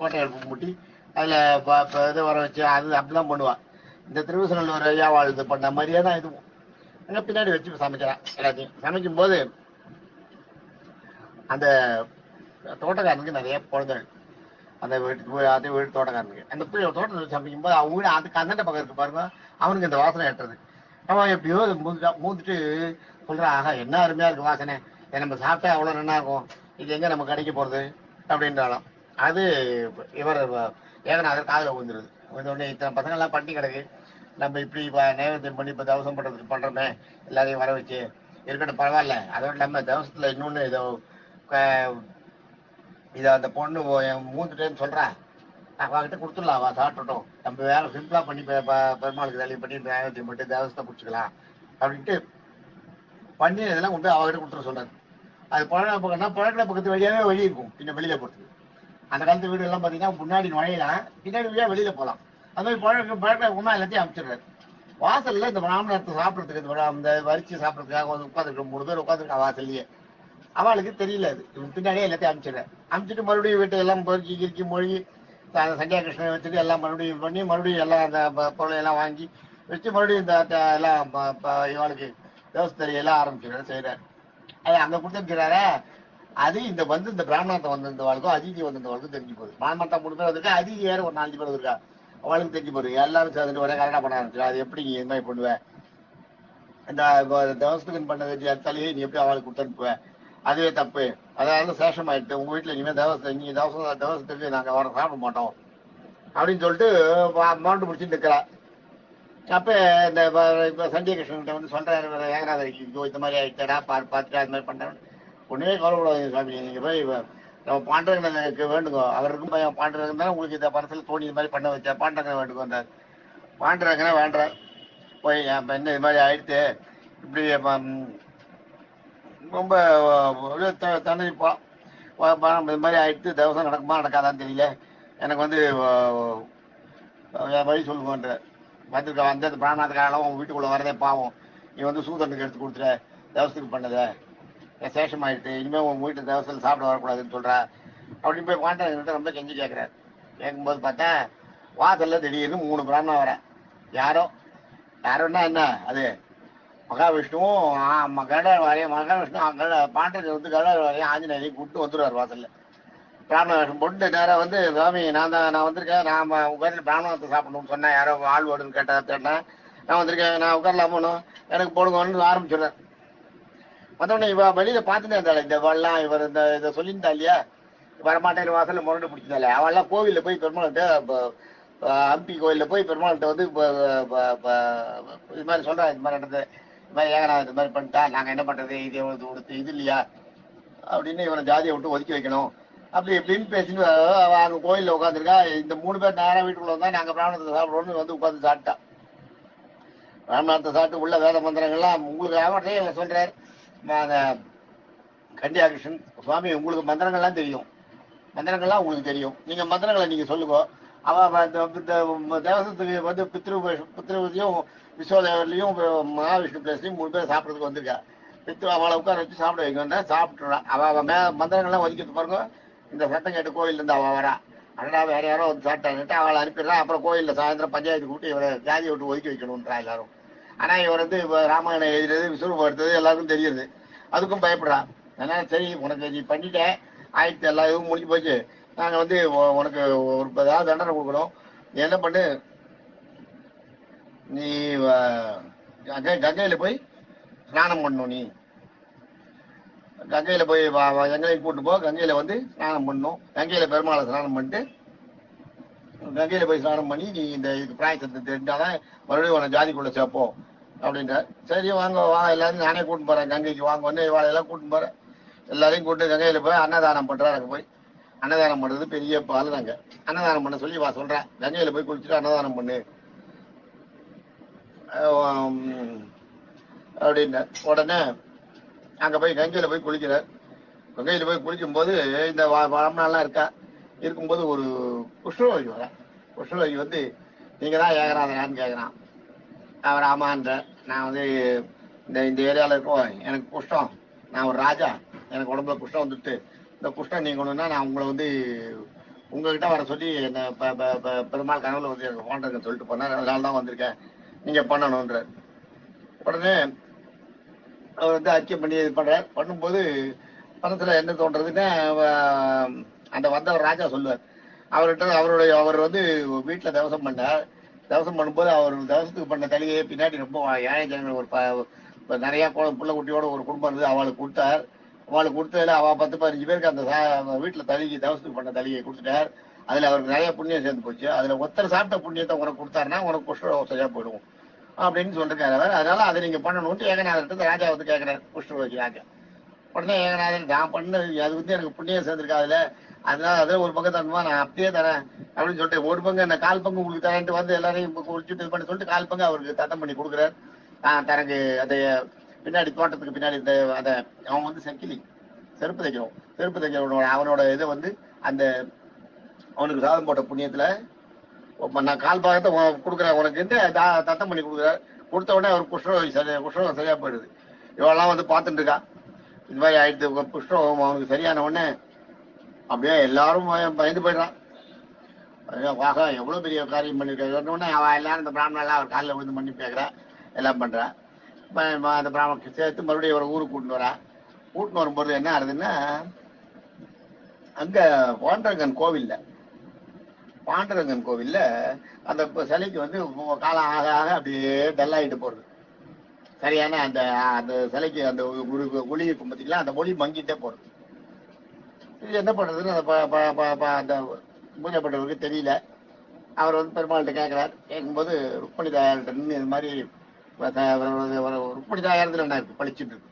கோட்டை அடுப்பு மூட்டி அதில் இது வர வச்சு அது அப்படிலாம் பண்ணுவான். இந்த திருவிசநல்லூர் ஐயாவாள் இது பண்ண மாதிரியே தான் இதுவும் அங்கே பின்னாடி வச்சு சமைக்கிறான். எல்லாத்தையும் சமைக்கும்போது அந்த தோட்டக்காரனுக்கு நிறைய குழந்தைகள், அந்த வீட்டு தோட்டக்காரனுக்கு அந்த தோட்டத்தில் சமைக்கும் போது அவங்க வீடு அதுக்கு அந்தாண்ட பக்கம் இருக்கு பாருங்க, அவனுக்கு இந்த வாசனை ஏற்றுறது. அவன் எப்படியோ மூந்துட்டு சொல்றான், ஆஹா என்ன அருமையா இருக்கு வாசனை, இதை நம்ம சாப்பிட்டா அவ்வளோ நல்லா இருக்கும், இது எங்க நம்ம கடைக்கு போறது அப்படின்றாலும். அது இவர் ஏகநாதர் காதில் விழுந்துருது. உடனே இத்தனை பசங்க எல்லாம் பண்ணி கிடக்கு, நம்ம இப்படி நைவேத்தியம் பண்ணி இப்போ தவசம் பண்றதுக்கு பண்றோமே, எல்லாரையும் வர வச்சு இருக்கட்டும் பரவாயில்ல. அதோட நம்ம தவசத்துல இன்னொன்னு இதை அந்த பொண்ணு மூந்துட்டேன்னு சொல்றா, அவகிட்ட கொடுத்துடலாம், அவ சாப்பிட்டுட்டோம், நம்ம வேற சிம்பிளா பண்ணி பெருமாளுக்கு வேலையை பண்ணி நைவேத்தியம் பண்ணி தேவசத்தை பிடிச்சிக்கலாம் அப்படின்ட்டு பண்ணி இதெல்லாம் கொண்டு அவகிட்ட கொடுத்துட சொல்றாரு. அது பழகிற பக்கம்னா பழக்கிற பக்கத்து வழியாவே வழி இருக்கும் பின்ன வெளியில போறதுக்கு. அந்த காலத்து வீடு எல்லாம் பாத்தீங்கன்னா முன்னாடி நுழையலாம், பின்னாடி வழியா வெளியில போகலாம். அது மாதிரி பழக்கமா எல்லாத்தையும் அமைச்சிடுறாரு. வாசல்ல இந்த பிராமணத்தை சாப்பிடறதுக்கு இந்த வரிச்சு சாப்பிடறதுக்காக உட்காந்துருக்க 3 பேர் உட்காந்துருக்கா வாசல்லையே. அவளுக்கு தெரியல, அது பின்னாடியே எல்லாத்தையும் அமைச்சிடுறேன். அமைச்சிட்டு மறுபடியும் வீட்டை எல்லாம் பொறுக்கி கிறுக்கி மொழி சந்தியா கிருஷ்ணன் வச்சுட்டு எல்லாம் மறுபடியும் பண்ணி மறுபடியும் எல்லாம் அந்த பொருளை எல்லாம் வாங்கி வச்சு மறுபடியும் இந்த எல்லாம் இவளுக்கு தோசை எல்லாம் ஆரம்பிச்சுடுறாரு, செய்யறாரு. அது அங்க கொடுத்துருக்கிறார. அது இந்த வந்து இந்த பிராமணத்தை வந்திருந்தவாளுக்கும் அதிதி வந்திருந்தவாளுக்கும் தெரிஞ்சு போகுது. பிராமணத்தை 3 பேர் வந்திருக்கா, அதிதி வேற ஒரு 4 பேர் இருக்கா. அவளுக்கு தெரிஞ்சு போகுது. எல்லாரும் சேர்ந்துட்டு ஒரே கரெக்டா பண்ண ஆரம்பிச்சு. அது எப்படி நீ இது மாதிரி பண்ணுவேன், இந்த தவசத்துக்கு பண்ண வேண்டிய தலையை நீ எப்படி அவளுக்கு கொடுத்துருப்புவேன், அதுவே தப்பு. அதாவது சேஷம் ஆயிடுச்சு உங்க வீட்டுல இனிமே நீங்க தவசத்துக்கு நாங்க வர சாப்பிட மாட்டோம் அப்படின்னு சொல்லிட்டு மாண்டு முடிச்சுட்டு இருக்கிறா. அப்ப இந்த இப்ப சண்டிய கிருஷ்ணன் வந்து சொல்றாரு ஏகநாதரிக்கு, இந்த மாதிரி ஆயிடுச்சா பார்த்துட்டு அது மாதிரி பண்றேன். ஒண்ணுமே கவலைப்படாதீங்க சுவாமி, நீங்க போய் நம்ம பாண்டரங்கனுக்கு வேண்டுங்க, அவருக்கும் பையன் பாண்டரங்கன் தானே உங்களுக்கு இந்த படத்துல தோணி இது மாதிரி பண்ண வச்சா, பாண்டரங்கனை வேண்டுங்கன்றார். பாண்டரங்கனை வேண்டார். போய் என்ன இது மாதிரி ஆயிடுச்சு, இப்படி ரொம்ப தன்னிப்பா இது மாதிரி ஆயிடுச்சு, தவசம் நடக்குமா நடக்காதான்னு தெரியல, எனக்கு வந்து வழி சொல்லுங்கன்ற. வந்துருக்க வந்த பிராமணத்துக்காக உங்க வீட்டுக்குள்ள வரதே பாவம், நீ வந்து சூதனுக்கு எடுத்து கொடுத்துற, தவசத்துக்கு பண்ணத சேஷம் ஆயிடுச்சு, இனிமே உங்க வீட்டு தவசத்தில் சாப்பிட வரக்கூடாதுன்னு சொல்றா அப்படின்னு போய் பாண்டவங்கிட்ட ரொம்ப கெஞ்சி கேட்கிறாரு. கேட்கும்போது பார்த்தா வாசல்ல திடீர்னு 3 பிராமணம் வர. யாரோ யாரோன்னா என்ன, அது மகாவிஷ்ணுவும் கருடர் வாரியம், மகாவிஷ்ணு பாண்டவர் வந்து கருடர் வாரியம் ஆஞ்சநேயரையும் கூப்பிட்டு வந்துடுவார் வாசல்ல. பிராமண வேஷம் போட்டு நேரம் வந்து, சுவாமி நான் வந்திருக்கேன், நான் உங்க பேரில் பிராமணத்தை சாப்பிடணும்னு சொன்னேன், யாரோ ஆள் ஓடுன்னு கேட்டேன், நான் வந்திருக்கேன், நான் உட்காரலாம் போகணும், எனக்கு போடுங்கன்னு ஆரம்பிச்சிடுறேன். வந்தோடனே இவ வெளியில பார்த்துட்டே இருந்தாள். இந்த இவெல்லாம் இவர் இந்த இதை சொல்லியிருந்தா இல்லையா, வரமாட்டேன் வாசல்ல முரண்டு பிடிச்சிருந்தாலே, அவெல்லாம் கோவில்ல போய் பெருமாள்கிட்ட ஹம்பி கோயில்ல போய் பெருமாள்கிட்ட வந்து இது மாதிரி சொல்றா, இது மாதிரி நடந்தது, இது மாதிரி ஏகனா இது மாதிரி பண்ணிட்டா, நாங்க என்ன பண்றது, இது கொடுத்து இது இல்லையா அப்படின்னு இவனை ஜாதியை விட்டு ஒதுக்கி வைக்கணும் அப்படி இப்படின்னு பேசிட்டு அங்க கோயில்ல உட்காந்துருக்கா. இந்த 3 பேர் நேரம் வீட்டுக்குள்ள வந்தா நாங்க பிராமணத்தை சாப்பிடணும்னு வந்து உட்காந்து சாப்பிட்டா. பிராமணத்தை சாப்பிட்டு உள்ள வேத மந்திரங்கள்லாம் உங்களுக்கு அவர்கிட்டே சொல்றாரு கண்டியா கிருஷ்ணன், சுவாமி உங்களுக்கு மந்திரங்கள்லாம் தெரியும், மந்திரங்கள்லாம் உங்களுக்கு தெரியும், நீங்க மந்திரங்களை நீங்க சொல்லுங்க. அவ தேவசத்துக்கு வந்து பித்ருவதியும் விஸ்வதேவர்லையும் மகாவிஷ்ணு பிளேஸ்லையும் 3 பேர் சாப்பிட்றதுக்கு வந்திருக்கா. பித்ரு அவளை உட்கார வச்சு சாப்பிட வைக்க சாப்பிட்டுறான். அவ மந்திரங்கள்லாம் ஒதுக்கிட்டு பாருங்க. இந்த சத்தம் கேட்டு கோயில்ல இருந்து அவ வரா, அடடா வேற யாரோ வந்து சாப்பிட்டான்ட்டு அவளை அனுப்பிடுறான். அப்புறம் கோயில்ல சாயந்தரம் பஞ்சாயத்து கூட்டி இவரை ஜாதியை விட்டு ஒதுக்கி வைக்கணும்ன்றா எல்லாரும். ஆனா இவர் வந்து ராமாயணம் எழுதுறது விஸ்வரூபம் எடுத்தது எல்லாருக்கும் தெரியுது, அதுக்கும் பயப்படுறான். அதனால சரி உனக்கு நீ பண்ணிட்ட ஆயிரத்தி எல்லா இதுவும் முடிஞ்சு போச்சு, நாங்க வந்து உனக்கு ஒரு ஏதாவது தண்டனை கொடுக்கணும், நீ என்ன பண்ணு, நீ கங்கையில போய் ஸ்நானம் பண்ணணும், நீ கங்கையில போய் எங்களையும் கூட்டு போ, கங்கையில வந்து ஸ்நானம் பண்ணணும், கங்கையில பெருமாளை ஸ்நானம் பண்ணிட்டு கங்கையில போய் ஸ்நானம் பண்ணி நீ இந்த இதுக்கு பிராயசத்தை தெரிஞ்சாதான் மறுபடியும் உன ஜாதிக்குள்ள சேர்ப்போம் அப்படின்ற. சரி வாங்க எல்லாரும் நானே கூட்டு போறேன் கங்கைக்கு, வாங்க வந்து இவாளையெல்லாம் கூட்டு போறேன். எல்லாரையும் கூட்டு கங்கையில போய் அன்னதானம் பண்றாரு. அங்க போய் அன்னதானம் பண்றது பெரிய பால். நாங்க அன்னதானம் பண்ண சொல்லி சொல்றேன், கங்கையில போய் குளிச்சுட்டு அன்னதானம் பண்ணு அப்படின்னு. உடனே அங்க போய் கங்கையில போய் குளிக்கிறார். கங்கையில போய் குளிக்கும் போது இந்த வளம்னாலாம் இருக்கும்போது ஒரு குஷ்ணரோகி வர. குஷ்ணரோகி வந்து நீங்க தான் ஏகநாதனான்னு கேட்கறான். அவர் ஆமான்ற, நான் வந்து இந்த ஏரியால இருக்கோம், எனக்கு குஷ்டம், நான் ஒரு ராஜா, எனக்கு உடம்புல குஷ்டம் வந்துட்டு, இந்த குஷ்டம் நீங்கணும்னா நான் உங்களை வந்து உங்ககிட்ட வர சொல்லி என்ன பெருமாள் கனவுல வந்து எனக்கு போன்றதுன்னு சொல்லிட்டு போனார், அதனால தான் வந்திருக்கேன், நீங்க பண்ணணும்ன்ற. உடனே அவர் வந்து அறிக்கை பண்ணி இது பண்றார். பண்ணும்போது மனசுல என்ன தோன்றதுன்னா, அந்த வந்தவர் ராஜா சொல்லுவார் அவர்கிட்ட, அவர் வந்து வீட்டுல தவசம் பண்ணார். தவசம் பண்ணும்போது அவர் தவசத்துக்கு பண்ண தலிகையை பின்னாடி ரொம்ப ஏழை ஜனங்கள் ஒரு நிறைய புள்ள குட்டியோட ஒரு குடும்பம் இருந்தது, அவளுக்கு கொடுத்தார். அவளுக்கு கொடுத்ததுல அவ 10-15 பேருக்கு அந்த வீட்டுல தலிகை தவசத்துக்கு பண்ண தலிகையை கொடுத்துட்டார். அதுல அவருக்கு நிறைய புண்ணியம் சேர்ந்து போச்சு. அதுல ஒருத்தர் சாப்பிட்ட புண்ணியத்தை உனக்கு கொடுத்தாருன்னா உனக்கு குஷ்டரோகம் சரியா போயிடும் அப்படின்னு சொல்லிருக்காரு அவர். அதனால அதை நீங்க பண்ணணும்னு ஏகநாதர்கிட்ட ராஜா வந்து கேட்கிறார், குஷ்டரோகி ராஜா. உடனே ஏகநாதன் நான் பண்ணது அது வந்து எனக்கு புண்ணியம் சேர்ந்திருக்கா அதுல, அதனால அதுல ஒரு பங்கு தரணுமா, நான் அப்படியே தரேன் அப்படின்னு சொல்லிட்டு ஒரு பங்கு என்ன 1/4 பங்கு உங்களுக்கு தரேன்ட்டு வந்து எல்லாரையும் குளிச்சுட்டு இது பண்ணி சொல்லிட்டு 1/4 பங்கு அவருக்கு தத்தம் பண்ணி கொடுக்குறாரு. தனக்கு அதை பின்னாடி தோட்டத்துக்கு பின்னாடி அதை அவன் வந்து செருப்பு தைக்கிறோம், செருப்பு தைக்கிறவனோட அவனோட இதை வந்து அந்த அவனுக்கு சாதம் போட்ட புண்ணியத்துல நான் கால் பாகத்தை கொடுக்குறேன் உனக்கு தத்தம் பண்ணி கொடுக்குறாரு. கொடுத்த உடனே அவர் குஷ்டம் சரியா போயிடுது. இவெல்லாம் வந்து பார்த்துட்டு இருக்கா, இது மாதிரி ஆயிடுத்து குஷ்டம் அவனுக்கு சரியான உடனே அப்படியே எல்லாரும் பயந்து போயிடுறான். வாக எவ்வளவு பெரிய காரியம் பண்ணிருக்காரு உடனே அவன் எல்லாரும் இந்த பிராமணெல்லாம் அவர் காலில் விழுந்து பண்ணி கேட்குறா, எல்லாம் பண்றான். அந்த பிராமணனுக்கு சேர்த்து மறுபடியும் ஒரு ஊருக்கு கூட்டின்னு வரா. கூட்டின்னு வரும்போது என்ன ஆகுதுன்னா, அங்க பாண்டரங்கன் கோவில்ல அந்த சிலைக்கு வந்து காலம் ஆக ஆக அப்படியே டல்லாயிட்டு போறது. சரியான அந்த அந்த சிலைக்கு அந்த ஒளி இருக்கும் பார்த்தீங்களா, அந்த ஒளி மங்கிட்டே போறது. இது என்ன பண்றதுன்னு அந்த பூஜை பண்றதுக்கு தெரியல. அவர் வந்து பெருமாள்கிட்ட கேட்கிறார். கேட்கும்போது ருக்மணி தாயார்கிட்ட நின்று இது மாதிரி ருக்மணி தாயாரத்துல என்ன இருக்கு, பழிச்சுட்டு இருக்கு.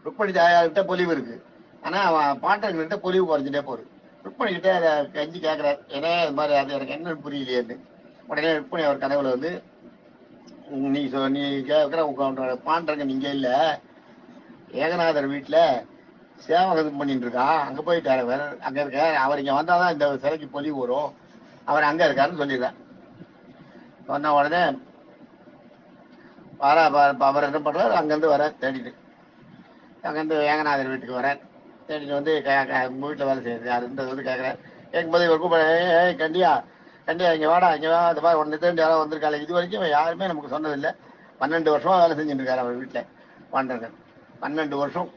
ருக்மணி தாயார்கிட்ட பொலிவு இருக்கு, ஆனா அவன் பாண்டவன்கிட்ட பொலிவு குறைஞ்சிட்டே போகுது. ருக்மணி கிட்ட அதை கஞ்சி கேட்கிறார், ஏன்னா இது மாதிரி அது எனக்கு என்னன்னு புரியலையேன்னு. உடனே ருக்மணி அவர் கனவுல வந்து, நீ கேட்கிற உங்க பாண்டரங்கன் இங்க இல்ல, ஏகநாதர் வீட்டுல சேவகம் பண்ணிட்டு இருக்கா, அங்க போயிட்டாரு, வேற அங்க இருக்க, அவர் இங்க வந்தாதான் இந்த சிலைக்கு பொலிவு வரும், அவர் அங்க இருக்காருன்னு சொல்லிடுறேன். சொன்ன உடனே அவர் என்ன பண்றாரு, அங்கிருந்து வர தேடிட்டு அங்கிருந்து ஏகநாதர் வீட்டுக்கு வர தேடிட்டு வந்து வீட்டுல வேலை செய்யுது யாரு வந்து கேட்கிறேன். கேட்கும்போது இவர் கூப்பிட, கண்டியா இங்க வாடா, இங்க வா, அந்த மாதிரி ஒன்னு தேடி யாராவது வந்திருக்காரு. இது வரைக்கும் யாருமே நமக்கு சொன்னதில்லை. 12 வருஷமா வேலை செஞ்சுட்டு இருக்காரு அவர் வீட்டுல பாண்டரங்கன். 12 வருஷம்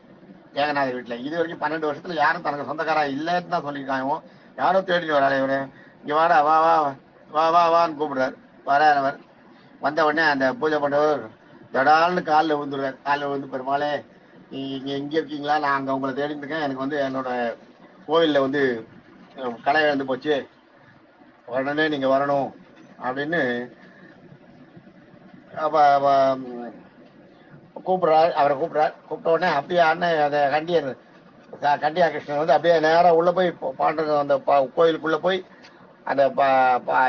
ஏகநாதர் வீட்டுல. இது வரைக்கும் 12 வருஷத்துல யாரும் தனக்கு சொந்தக்காரா இல்லைன்னு தான் சொல்லியிருக்காங்க. யாரும் தேடிட்டு வராரு. இவரு இங்க வாடா, வா வா வா வா வான்னு கூப்பிடுறாரு. வரானவர் வந்த உடனே அந்த பூஜை பண்ணவர் தடால்னு காலில் விழுந்துருவார். காலில் விழுந்து, பெருமாளே நீங்க எங்க இருக்கீங்களா, நான் அங்க உங்களை தேடிட்டு இருக்கேன், எனக்கு வந்து என்னோட கோவில்ல வந்து களை இழந்து போச்சு, உடனே நீங்க வரணும் அப்படின்னு கூப்பிடுறாரு. அவரை கூப்பிட்ட உடனே அப்படியே அண்ணன் அந்த கண்டியா கிருஷ்ணன் வந்து அப்படியே நேரம் உள்ள போய் பாண்டரங்கன் அந்த கோயிலுக்குள்ள போய் அந்த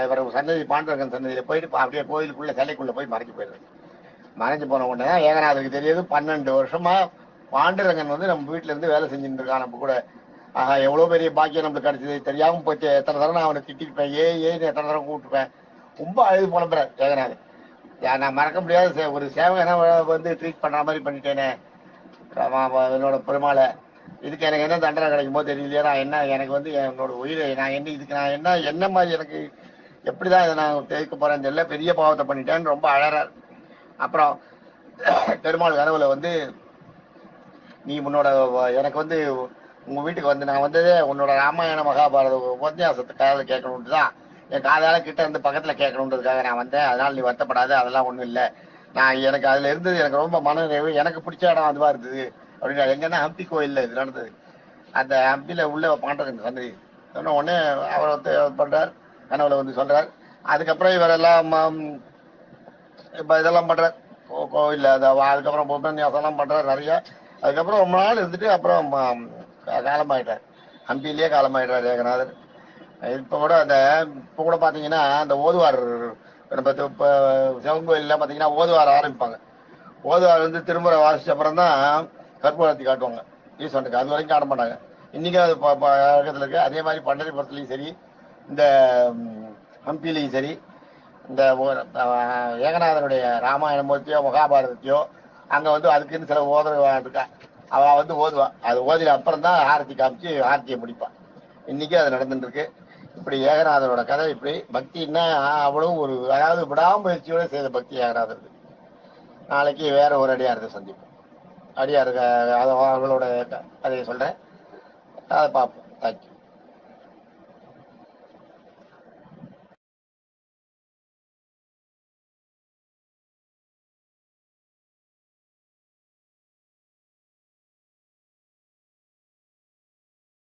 இவர் சன்னதி பாண்டரங்கன் சன்னதியில போயிட்டு அப்படியே கோயிலுக்குள்ள சிலைக்குள்ள போய் மறைஞ்சு போயிடுறது. மறைஞ்சு போன உடனே தான் ஏகநாதருக்கு தெரியுது, 12 வருஷமா பாண்டரங்கன் வந்து நம்ம வீட்டுல இருந்து வேலை செஞ்சுட்டு இருக்கான் நம்ம கூட. ஆஹா, எவ்வளவு பெரிய பாக்கியம் நம்மளுக்கு கிடைச்சது, தெரியாம போச்சு, எத்தனை தடவை நான் அவனை திட்டிருப்பேன், ஏன்னு எத்தனை தடவை கூப்பிட்டுருப்பேன். ரொம்ப அழுது புலம்புறேன் ஏகநாதன். நான் மறக்க முடியாத ஒரு சேவகனை வந்து ட்ரீட் பண்ற மாதிரி பண்ணிட்டேனே என்னோட பெருமாளை, இதுக்கு எனக்கு என்ன தண்டனை கிடைக்குமோ தெரியலையா, நான் என்ன எனக்கு வந்து என்னோட உயிரை நான் இதுக்கு நான் என்ன மாதிரி எனக்கு எப்படிதான் இதை நான் தேய்க்க போறேன்னு தெரியல, பெரிய பாவத்தை பண்ணிட்டேன்னு ரொம்ப அழறார். அப்புறம் பெருமாள் கனவுல வந்து, நீ உன்னோட எனக்கு வந்து உங்க வீட்டுக்கு வந்து நான் வந்ததே உன்னோட ராமாயண மகாபாரத உபன்யாசத்துக்காக கேட்கணும்னு தான், என் காதால கிட்ட இருந்து பக்கத்துல கேட்கணுன்றதுக்காக நான் வந்தேன், அதனால நீ வருத்தப்படாத, அதெல்லாம் ஒண்ணும் இல்லை, நான் எனக்கு அதுல இருந்தது எனக்கு ரொம்ப மனநிறைவு, எனக்கு பிடிச்ச இடம் அதுவா இருந்தது அப்படின்னா. எங்கன்னா ஹம்பி கோயில்ல இது நடந்தது. அந்த ஹம்பியில உள்ள பாண்டரங்கன் சன்னதி சொன்ன உடனே அவர் வந்து பண்றார், கனவுல வந்து சொல்றார். அதுக்கப்புறம் இவரெல்லாம் இப்ப இதெல்லாம் பண்றார் கோவில்ல, அதுக்கப்புறம் உபன்யாசம்லாம் பண்றாரு நிறைய. அதுக்கப்புறம் ரொம்ப நாள் இருந்துட்டு அப்புறம் காலமாயிட்டார், ஹம்பிலேயே காலமாயிட்டார் ஏகநாதர். இப்ப கூட இப்ப கூட பாத்தீங்கன்னா அந்த ஓதுவார், இப்ப சிவன் கோயில்லாம் பாத்தீங்கன்னா ஓதுவார் ஆரம்பிப்பாங்க. ஓதுவார் வந்து திருமுறை வாசிச்ச அப்புறம் தான் கற்பூரத்தி காட்டுவாங்க ஈஸ்வரனுக்கு, அது வரைக்கும் காட்ட மாட்டாங்க. இன்னைக்கு அது பழக்கத்துல இருக்கு. அதே மாதிரி பண்டரிபுரத்துலயும் சரி, இந்த ஹம்பிலையும் சரி, இந்த ஏகநாதனுடைய ராமாயண மூர்த்தியோ மகாபாரதத்தையோ அங்க வந்து அதுக்குன்னு சில இருக்கா, அவ வந்து ஓதுவா. அது ஓதின அப்புறம் தான் ஆரத்தி காமிச்சு ஆரத்தியை முடிப்பான். இன்னைக்கு அது நடந்துட்டு இருக்கு. இப்படி ஏகநாதனோட கதை இப்படி. பக்தின்னா அவ்வளவு ஒரு, அதாவது விடாமுயற்சியோட செய்த பக்தி ஏகநாதருக்கு. நாளைக்கு வேற ஒரு அடியாரத்தை சந்திப்போம். அடியாருக்கு அவங்களோட கதையை சொல்றேன், அதை பார்ப்போம். தேங்க்யூ.